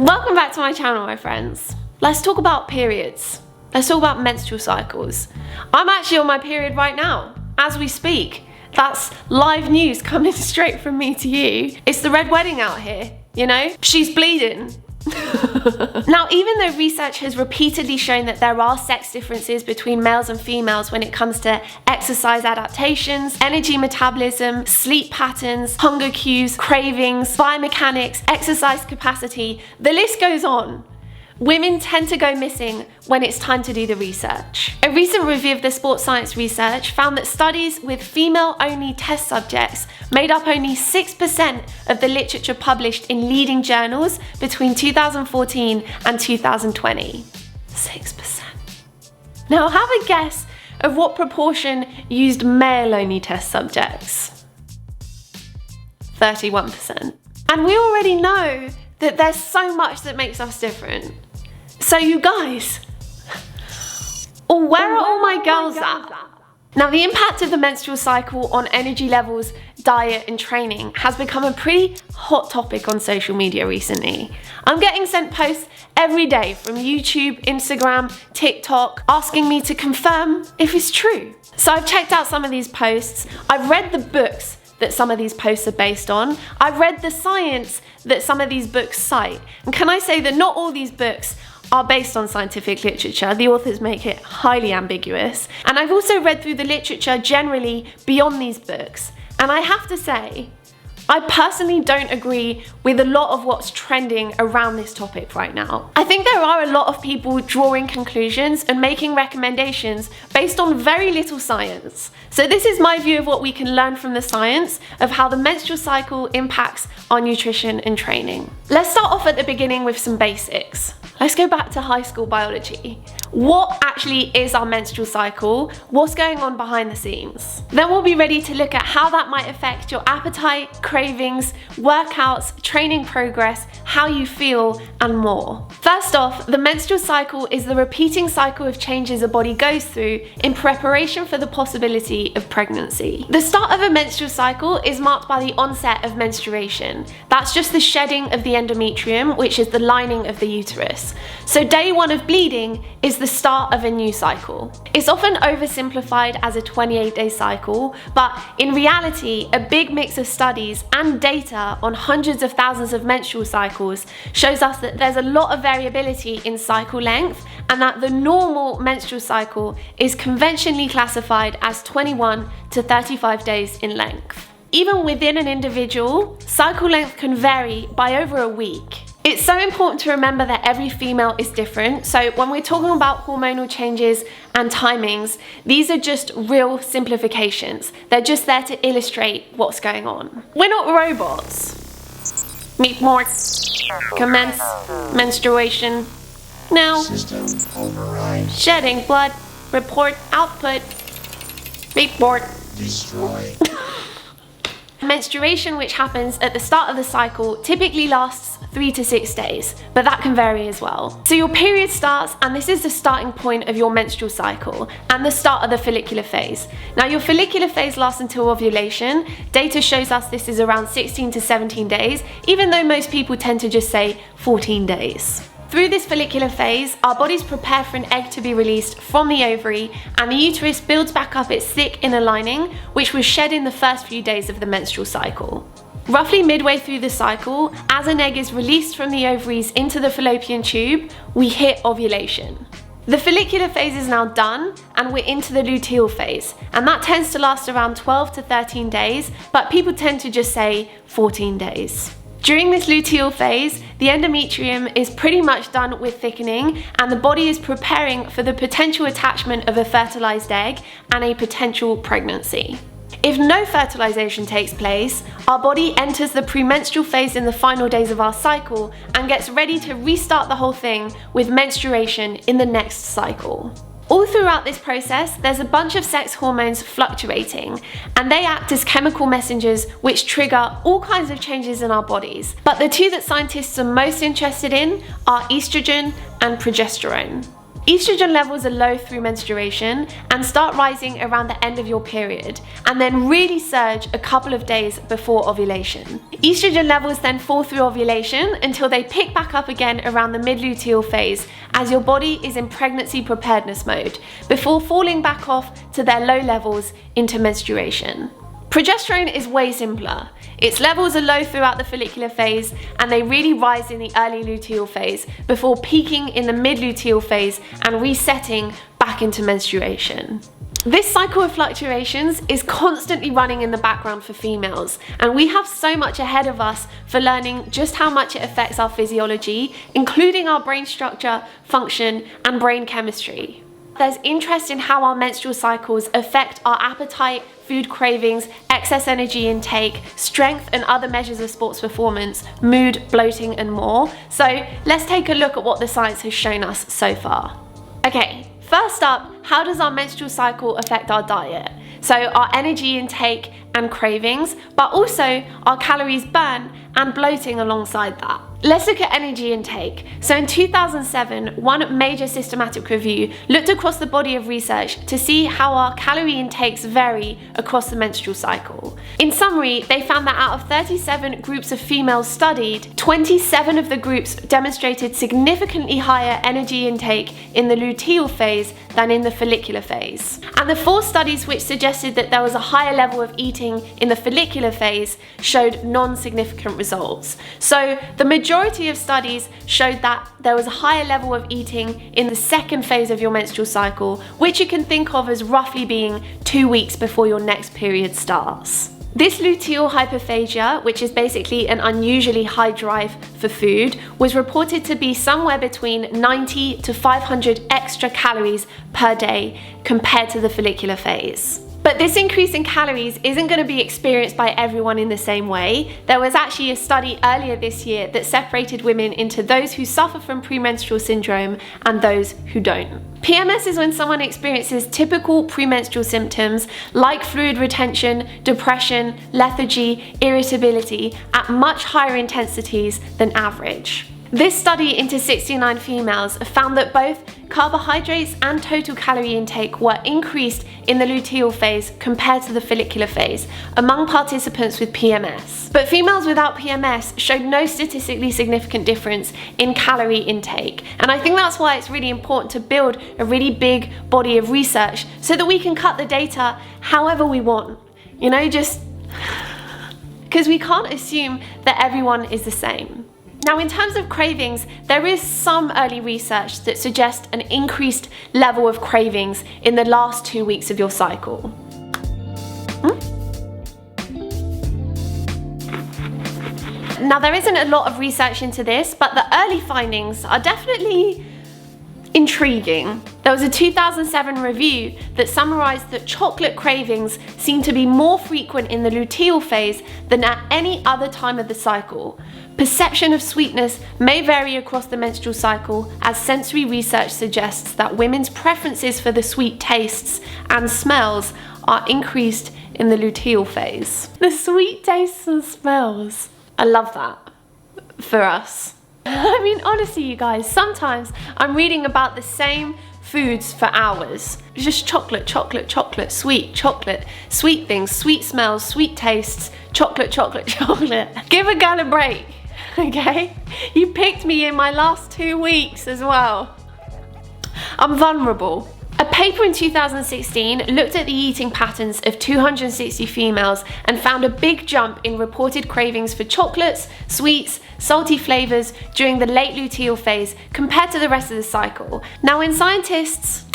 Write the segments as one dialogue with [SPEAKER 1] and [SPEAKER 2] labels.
[SPEAKER 1] Welcome back to my channel, my friends. Let's talk about periods. Let's talk about menstrual cycles. I'm actually on my period right now, as we speak. That's live news coming straight from me to you. It's the red wedding out here, you know? She's bleeding. Now, even though research has repeatedly shown that there are sex differences between males and females when it comes to exercise adaptations, energy metabolism, sleep patterns, hunger cues, cravings, biomechanics, exercise capacity, the list goes on. Women tend to go missing when it's time to do the research. A recent review of the sports science research found that studies with female-only test subjects made up only 6% of the literature published in leading journals between 2014 and 2020. 6%. Now have a guess of what proportion used male-only test subjects. 31%. And we already know that there's so much that makes us different. So you guys, where are all my girls at? Now, the impact of the menstrual cycle on energy levels, diet and training has become a pretty hot topic on social media recently. I'm getting sent posts every day from YouTube, Instagram, TikTok, asking me to confirm if it's true. So I've checked out some of these posts. I've read the books that some of these posts are based on. I've read the science that some of these books cite. And can I say that not all these books are based on scientific literature. The authors make it highly ambiguous. And I've also read through the literature generally beyond these books. And I have to say, I personally don't agree with a lot of what's trending around this topic right now. I think there are a lot of people drawing conclusions and making recommendations based on very little science. So this is my view of what we can learn from the science of how the menstrual cycle impacts our nutrition and training. Let's start off at the beginning with some basics. Let's go back to high school biology. What actually is our menstrual cycle? What's going on behind the scenes? Then we'll be ready to look at how that might affect your appetite, cravings, workouts, training progress, how you feel, and more. First off, the menstrual cycle is the repeating cycle of changes a body goes through in preparation for the possibility of pregnancy. The start of a menstrual cycle is marked by the onset of menstruation. That's just the shedding of the endometrium, which is the lining of the uterus. So day one of bleeding is the start of a new cycle. It's often oversimplified as a 28-day cycle, but in reality, a big mix of studies and data on hundreds of thousands of menstrual cycles shows us that there's a lot of variability in cycle length, and that the normal menstrual cycle is conventionally classified as 21 to 35 days in length. Even within an individual, cycle length can vary by over a week. It's so important to remember that every female is different, so when we're talking about hormonal changes and timings, these are just real simplifications. They're just there to illustrate what's going on. We're not robots. Meet more. Commence menstruation. Now. Shedding blood. Report output. Report. Destroy. Menstruation, which happens at the start of the cycle, typically lasts 3 to 6 days, but that can vary as well. So your period starts, and this is the starting point of your menstrual cycle and the start of the follicular phase. Now, your follicular phase lasts until ovulation. Data shows us this is around 16 to 17 days, even though most people tend to just say 14 days. Through this follicular phase, our bodies prepare for an egg to be released from the ovary, and the uterus builds back up its thick inner lining, which was shed in the first few days of the menstrual cycle. Roughly midway through the cycle, as an egg is released from the ovaries into the fallopian tube, we hit ovulation. The follicular phase is now done, and we're into the luteal phase, and that tends to last around 12 to 13 days, but people tend to just say 14 days. During this luteal phase, the endometrium is pretty much done with thickening, and the body is preparing for the potential attachment of a fertilized egg and a potential pregnancy. If no fertilization takes place, our body enters the premenstrual phase in the final days of our cycle and gets ready to restart the whole thing with menstruation in the next cycle. All throughout this process, there's a bunch of sex hormones fluctuating, and they act as chemical messengers which trigger all kinds of changes in our bodies. But the two that scientists are most interested in are estrogen and progesterone. Estrogen levels are low through menstruation and start rising around the end of your period, and then really surge a couple of days before ovulation. Estrogen levels then fall through ovulation until they pick back up again around the mid-luteal phase as your body is in pregnancy preparedness mode, before falling back off to their low levels into menstruation. Progesterone is way simpler. Its levels are low throughout the follicular phase and they really rise in the early luteal phase before peaking in the mid-luteal phase and resetting back into menstruation. This cycle of fluctuations is constantly running in the background for females, and we have so much ahead of us for learning just how much it affects our physiology, including our brain structure, function, and brain chemistry. There's interest in how our menstrual cycles affect our appetite, food cravings, excess energy intake, strength and other measures of sports performance, mood, bloating and more. So let's take a look at what the science has shown us so far. Okay, first up, how does our menstrual cycle affect our diet? So our energy intake and cravings, but also our calories burn and bloating alongside that. Let's look at energy intake. So in 2007, one major systematic review looked across the body of research to see how our calorie intakes vary across the menstrual cycle. In summary, they found that out of 37 groups of females studied, 27 of the groups demonstrated significantly higher energy intake in the luteal phase than in the follicular phase. And the 4 studies which suggested that there was a higher level of eating in the follicular phase showed non-significant results. So the majority of studies showed that there was a higher level of eating in the second phase of your menstrual cycle, which you can think of as roughly being 2 weeks before your next period starts. This luteal hyperphagia, which is basically an unusually high drive for food, was reported to be somewhere between 90 to 500 extra calories per day compared to the follicular phase. But this increase in calories isn't going to be experienced by everyone in the same way. There was actually a study earlier this year that separated women into those who suffer from premenstrual syndrome and those who don't. PMS is when someone experiences typical premenstrual symptoms like fluid retention, depression, lethargy, irritability at much higher intensities than average. This study into 69 females found that both carbohydrates and total calorie intake were increased in the luteal phase compared to the follicular phase among participants with PMS. But females without PMS showed no statistically significant difference in calorie intake. And I think that's why it's really important to build a really big body of research so that we can cut the data however we want. You know, just because we can't assume that everyone is the same. Now, in terms of cravings, there is some early research that suggests an increased level of cravings in the last 2 weeks of your cycle. Now, there isn't a lot of research into this, but the early findings are definitely intriguing. There was a 2007 review that summarized that chocolate cravings seem to be more frequent in the luteal phase than at any other time of the cycle. Perception of sweetness may vary across the menstrual cycle, as sensory research suggests that women's preferences for the sweet tastes and smells are increased in the luteal phase. The sweet tastes and smells. I love that for us. I mean, honestly, you guys, sometimes I'm reading about the same foods for hours. Just chocolate, chocolate, chocolate, sweet, chocolate, sweet things, sweet smells, sweet tastes, chocolate, chocolate, chocolate. Give a girl a break, okay? You picked me in my last 2 weeks as well. I'm vulnerable. A paper in 2016 looked at the eating patterns of 260 females and found a big jump in reported cravings for chocolates, sweets, salty flavors during the late luteal phase compared to the rest of the cycle. Now, when scientists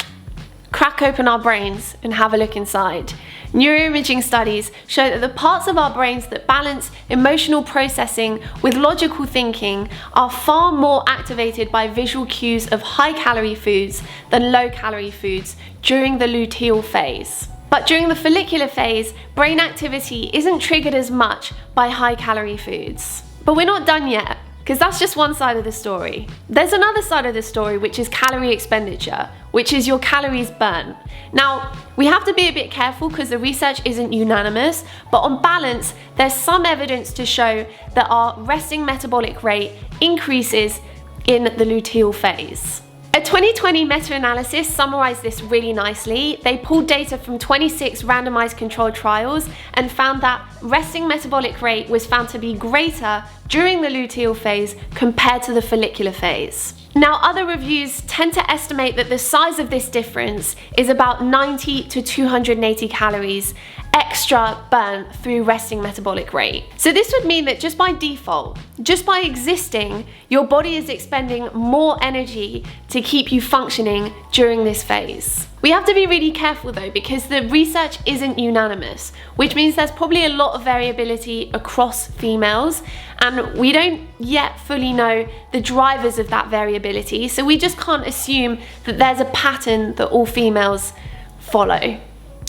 [SPEAKER 1] crack open our brains and have a look inside, neuroimaging studies show that the parts of our brains that balance emotional processing with logical thinking are far more activated by visual cues of high-calorie foods than low-calorie foods during the luteal phase. But during the follicular phase, brain activity isn't triggered as much by high-calorie foods. But we're not done yet, because that's just one side of the story. There's another side of the story, which is calorie expenditure, which is your calories burnt. Now, we have to be a bit careful because the research isn't unanimous, but on balance, there's some evidence to show that our resting metabolic rate increases in the luteal phase. A 2020 meta-analysis summarized this really nicely. They pulled data from 26 randomized controlled trials and found that resting metabolic rate was found to be greater during the luteal phase compared to the follicular phase. Now, other reviews tend to estimate that the size of this difference is about 90 to 280 calories extra burn through resting metabolic rate. So this would mean that just by default, just by existing, your body is expending more energy to keep you functioning during this phase. We have to be really careful though, because the research isn't unanimous, which means there's probably a lot of variability across females, and we don't yet fully know the drivers of that variability, so we just can't assume that there's a pattern that all females follow.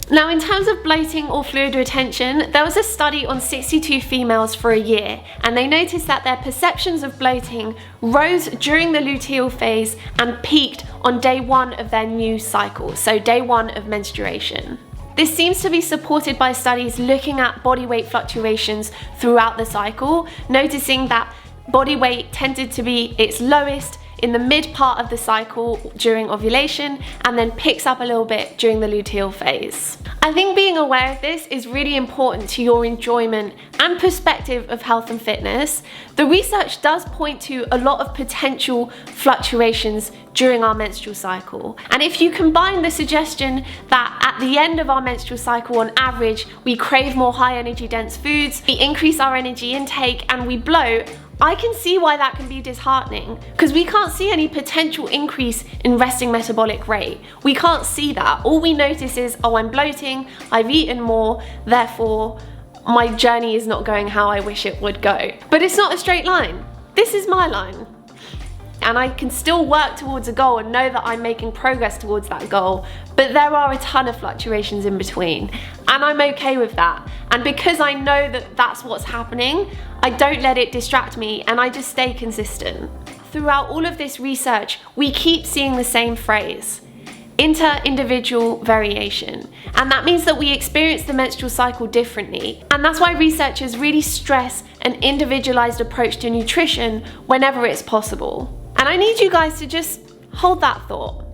[SPEAKER 1] Now, in terms of bloating or fluid retention, there was a study on 62 females for a year, and they noticed that their perceptions of bloating rose during the luteal phase and peaked on day 1 of their new cycle, so day 1 of menstruation. This seems to be supported by studies looking at body weight fluctuations throughout the cycle, noticing that body weight tended to be its lowest in the mid part of the cycle during ovulation and then picks up a little bit during the luteal phase. I think being aware of this is really important to your enjoyment and perspective of health and fitness. The research does point to a lot of potential fluctuations during our menstrual cycle. And if you combine the suggestion that at the end of our menstrual cycle, on average, we crave more high energy dense foods, we increase our energy intake, and we bloat, I can see why that can be disheartening, because we can't see any potential increase in resting metabolic rate. We can't see that. All we notice is, oh, I'm bloating, I've eaten more, therefore my journey is not going how I wish it would go. But it's not a straight line. This is my line. And I can still work towards a goal and know that I'm making progress towards that goal, but there are a ton of fluctuations in between, and I'm okay with that. And because I know that that's what's happening, I don't let it distract me, and I just stay consistent. Throughout all of this research, we keep seeing the same phrase: inter-individual variation. And that means that we experience the menstrual cycle differently. And that's why researchers really stress an individualized approach to nutrition whenever it's possible. And I need you guys to just hold that thought.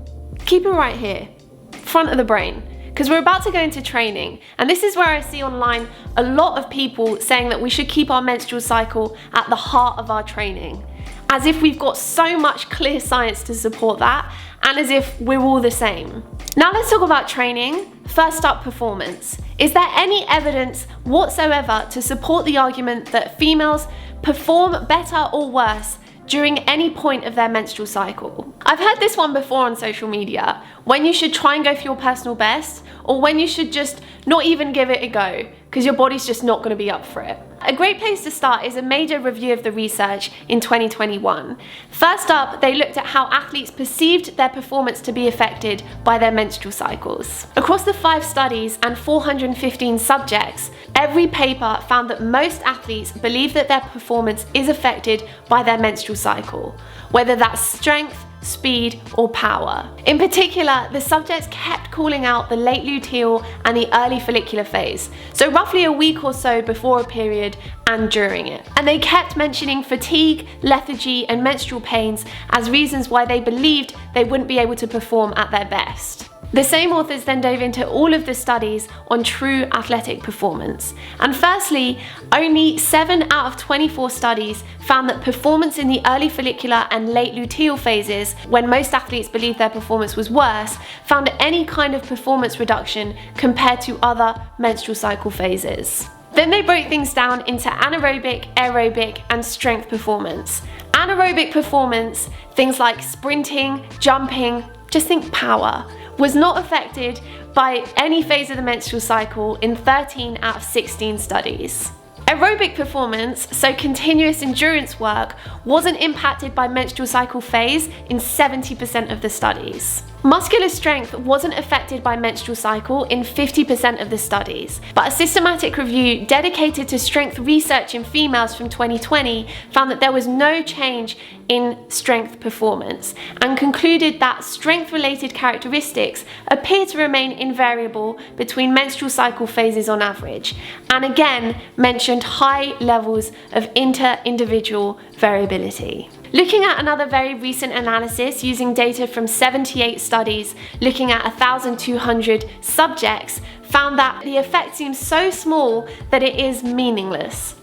[SPEAKER 1] Keep it right here, front of the brain, because we're about to go into training. And this is where I see online a lot of people saying that we should keep our menstrual cycle at the heart of our training, as if we've got so much clear science to support that, and as if we're all the same. Now let's talk about training. First up, performance. Is there any evidence whatsoever to support the argument that females perform better or worse during any point of their menstrual cycle? I've heard this one before on social media, when you should try and go for your personal best, or when you should just not even give it a go, because your body's just not going to be up for it. A great place to start is a major review of the research in 2021. First up, they looked at how athletes perceived their performance to be affected by their menstrual cycles. Across the 5 studies and 415 subjects, every paper found that most athletes believe that their performance is affected by their menstrual cycle, whether that's strength, speed, or power. In particular, the subjects kept calling out the late luteal and the early follicular phase, so roughly a week or so before a period and during it. And they kept mentioning fatigue, lethargy, and menstrual pains as reasons why they believed they wouldn't be able to perform at their best. The same authors then dove into all of the studies on true athletic performance. And firstly, only 7 out of 24 studies found that performance in the early follicular and late luteal phases, when most athletes believed their performance was worse, found any kind of performance reduction compared to other menstrual cycle phases. Then they broke things down into anaerobic, aerobic, and strength performance. Anaerobic performance, things like sprinting, jumping, just think power, was not affected by any phase of the menstrual cycle in 13 out of 16 studies. Aerobic performance, so continuous endurance work, wasn't impacted by menstrual cycle phase in 70% of the studies. Muscular strength wasn't affected by menstrual cycle in 50% of the studies, but a systematic review dedicated to strength research in females from 2020 found that there was no change in strength performance and concluded that strength-related characteristics appear to remain invariable between menstrual cycle phases on average, and again mentioned high levels of inter-individual variability. Looking at another very recent analysis using data from 78 studies looking at 1,200 subjects found that the effect seems so small that it is meaningless.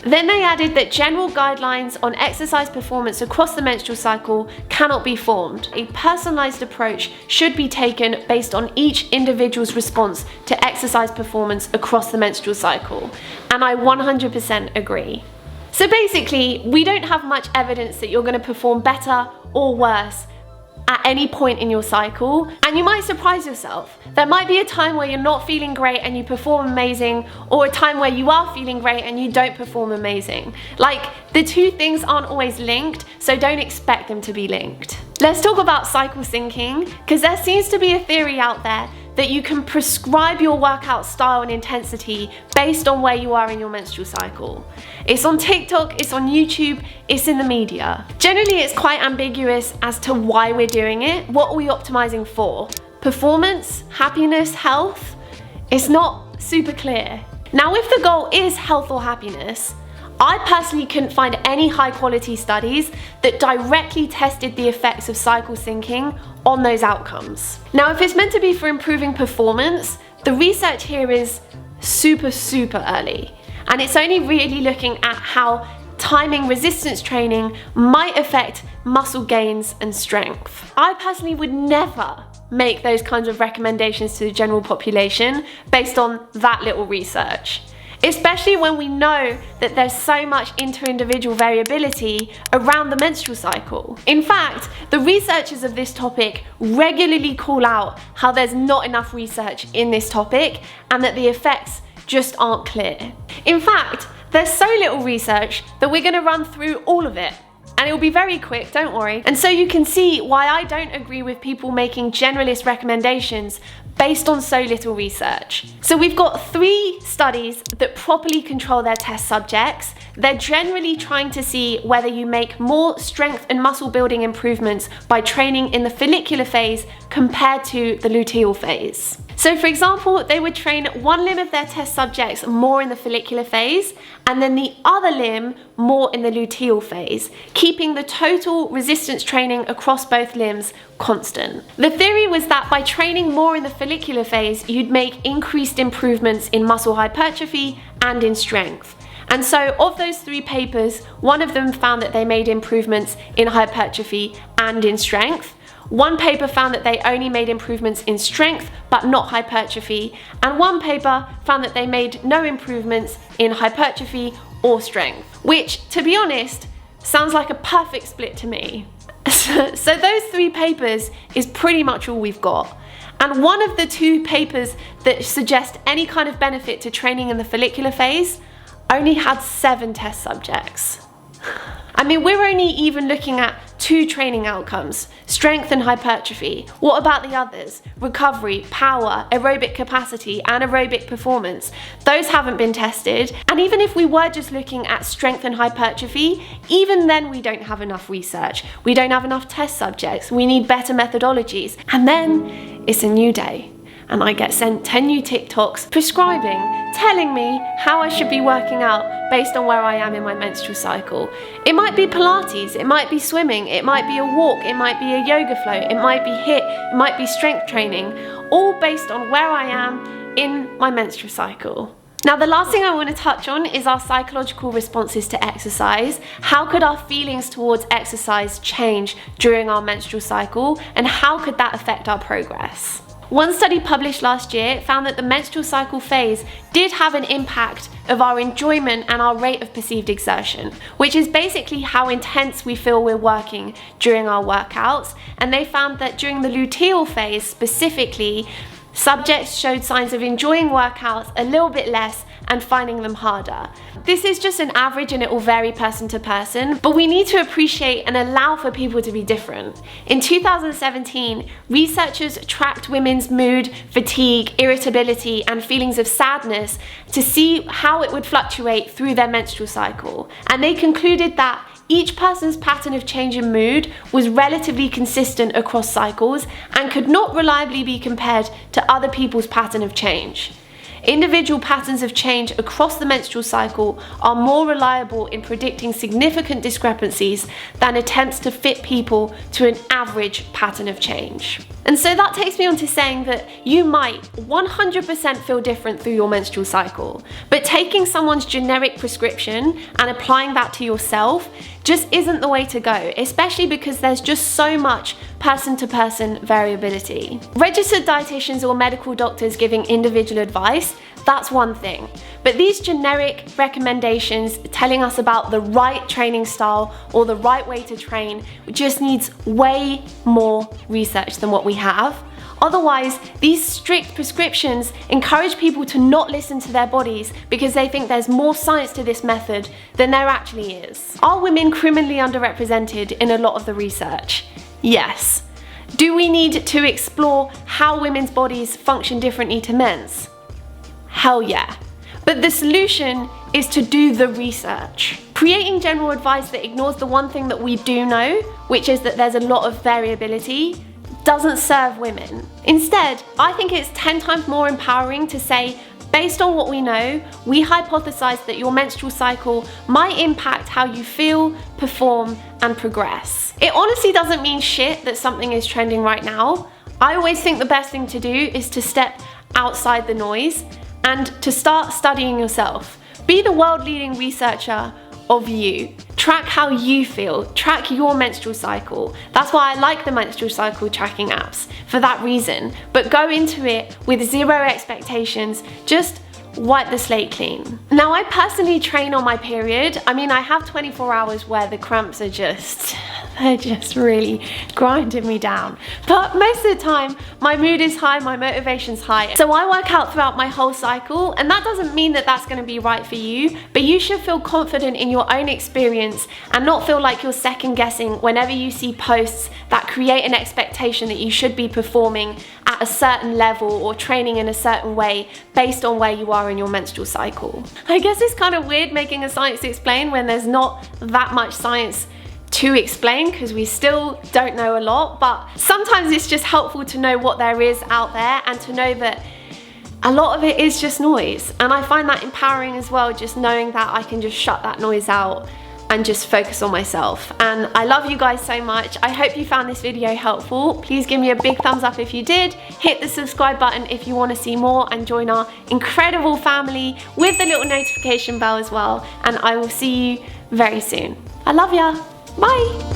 [SPEAKER 1] Then they added that general guidelines on exercise performance across the menstrual cycle cannot be formed. A personalised approach should be taken based on each individual's response to exercise performance across the menstrual cycle. And I 100% agree. So basically, we don't have much evidence that you're going to perform better or worse at any point in your cycle, and you might surprise yourself. There might be a time where you're not feeling great and you perform amazing, or a time where you are feeling great and you don't perform amazing. Like, the two things aren't always linked, so don't expect them to be linked. Let's talk about cycle syncing, because there seems to be a theory out there that you can prescribe your workout style and intensity based on where you are in your menstrual cycle. It's on TikTok, it's on YouTube, it's in the media. Generally, it's quite ambiguous as to why we're doing it. What are we optimizing for? Performance, happiness, health? It's not super clear. Now, if the goal is health or happiness, I personally couldn't find any high quality studies that directly tested the effects of cycle syncing on those outcomes. Now, if it's meant to be for improving performance, the research here is super early, and it's only really looking at how timing resistance training might affect muscle gains and strength. I personally would never make those kinds of recommendations to the general population based on that little research, especially when we know that there's so much inter-individual variability around the menstrual cycle. In fact, the researchers of this topic regularly call out how there's not enough research in this topic and that the effects just aren't clear. In fact, there's so little research that we're going to run through all of it. And it will be very quick, don't worry. And so you can see why I don't agree with people making generalist recommendations based on so little research. So we've got 3 studies that properly control their test subjects. They're generally trying to see whether you make more strength and muscle building improvements by training in the follicular phase compared to the luteal phase. So for example, they would train one limb of their test subjects more in the follicular phase and then the other limb more in the luteal phase, keeping the total resistance training across both limbs constant. The theory was that by training more in the follicular phase, you'd make increased improvements in muscle hypertrophy and in strength. And so of those 3 papers, one of them found that they made improvements in hypertrophy and in strength. One paper found that they only made improvements in strength but not hypertrophy, and one paper found that they made no improvements in hypertrophy or strength, which, to be honest, sounds like a perfect split to me. So those 3 papers is pretty much all we've got. And one of the 2 papers that suggest any kind of benefit to training in the follicular phase only had 7 test subjects. I mean, we're only even looking at 2 training outcomes, strength and hypertrophy. What about the others? Recovery, power, aerobic capacity, anaerobic performance. Those haven't been tested. And even if we were just looking at strength and hypertrophy, even then we don't have enough research. We don't have enough test subjects. We need better methodologies. And then it's a new day, and I get sent 10 new TikToks prescribing, telling me how I should be working out based on where I am in my menstrual cycle. It might be Pilates, it might be swimming, it might be a walk, it might be a yoga flow, it might be HIIT, it might be strength training, all based on where I am in my menstrual cycle. Now, the last thing I want to touch on is our psychological responses to exercise. How could our feelings towards exercise change during our menstrual cycle, and how could that affect our progress? One study published last year found that the menstrual cycle phase did have an impact of our enjoyment and our rate of perceived exertion, which is basically how intense we feel we're working during our workouts. And they found that during the luteal phase specifically, subjects showed signs of enjoying workouts a little bit less and finding them harder. This is just an average and it will vary person to person, but we need to appreciate and allow for people to be different. In 2017, researchers tracked women's mood, fatigue, irritability, and feelings of sadness to see how it would fluctuate through their menstrual cycle. And they concluded that each person's pattern of change in mood was relatively consistent across cycles and could not reliably be compared to other people's pattern of change. individual patterns of change across the menstrual cycle are more reliable in predicting significant discrepancies than attempts to fit people to an average pattern of change. And so that takes me on to saying that you might 100% feel different through your menstrual cycle, but taking someone's generic prescription and applying that to yourself just isn't the way to go, especially because there's just so much person-to-person variability. Registered dietitians or medical doctors giving individual advice, that's one thing. But these generic recommendations telling us about the right training style or the right way to train just needs way more research than what we have. Otherwise, these strict prescriptions encourage people to not listen to their bodies because they think there's more science to this method than there actually is. Are women criminally underrepresented in a lot of the research? Yes. Do we need to explore how women's bodies function differently to men's? Hell yeah. But the solution is to do the research. Creating general advice that ignores the one thing that we do know, which is that there's a lot of variability, doesn't serve women. Instead, I think it's 10 times more empowering to say, based on what we know, we hypothesize that your menstrual cycle might impact how you feel, perform, and progress. It honestly doesn't mean shit that something is trending right now. I always think the best thing to do is to step outside the noise and to start studying yourself. Be the world-leading researcher of you. Track how you feel, track your menstrual cycle. That's why I like the menstrual cycle tracking apps, for that reason. But go into it with zero expectations, just wipe the slate clean. Now, I personally train on my period. I mean, I have 24 hours where the cramps are they're just really grinding me down. But most of the time, my mood is high, my motivation's high. So I work out throughout my whole cycle, and that doesn't mean that that's gonna be right for you, but you should feel confident in your own experience and not feel like you're second guessing whenever you see posts that create an expectation that you should be performing at a certain level or training in a certain way based on where you are in your menstrual cycle. I guess it's kind of weird making a science explain when there's not that much science to explain because we still don't know a lot, but sometimes it's just helpful to know what there is out there and to know that a lot of it is just noise. And I find that empowering as well, just knowing that I can just shut that noise out and just focus on myself. And I love you guys so much. I hope you found this video helpful. Please give me a big thumbs up if you did. Hit the subscribe button if you want to see more and join our incredible family with the little notification bell as well. And I will see you very soon. I love ya. Bye.